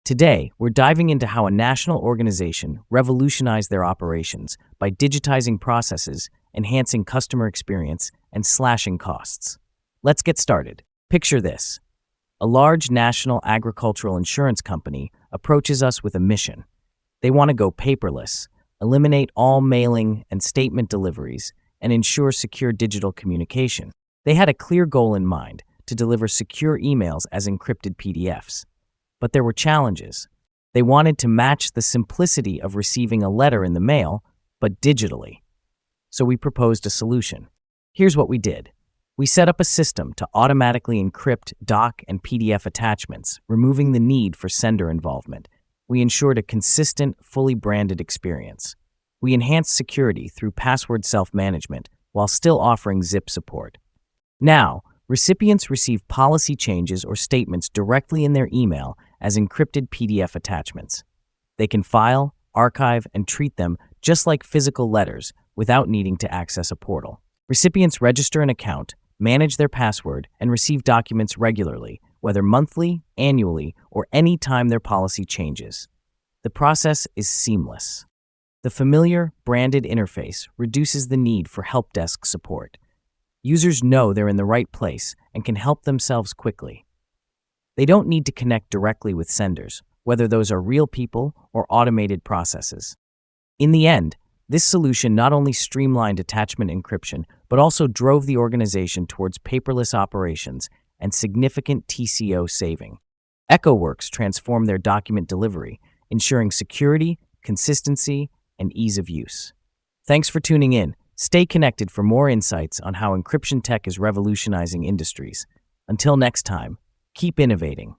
Today, we're diving into how a national organization revolutionized their operations by digitizing processes, enhancing customer experience, and slashing costs. Let's get started. Picture this. A large national agricultural insurance company approaches us with a mission. They want to go paperless, eliminate all mailing and statement deliveries, and ensure secure digital communication. They had a clear goal in mind: to deliver secure emails as encrypted PDFs. But there were challenges. They wanted to match the simplicity of receiving a letter in the mail, but digitally. So we proposed a solution. Here's what we did. We set up a system to automatically encrypt doc and PDF attachments, removing the need for sender involvement. We ensured a consistent, fully branded experience. We enhanced security through password self-management while still offering zip support. Now, recipients receive policy changes or statements directly in their email as encrypted PDF attachments. They can file, archive, and treat them just like physical letters without needing to access a portal. Recipients register an account, manage their password, and receive documents regularly, whether monthly, annually, or any time their policy changes. The process is seamless. The familiar, branded interface reduces the need for help desk support. Users know they're in the right place and can help themselves quickly. They don't need to connect directly with senders, whether those are real people or automated processes. In the end, this solution not only streamlined attachment encryption, but also drove the organization towards paperless operations and significant TCO saving. EchoWorks transformed their document delivery, ensuring security, consistency, and ease of use. Thanks for tuning in. Stay connected for more insights on how encryption tech is revolutionizing industries. Until next time, keep innovating.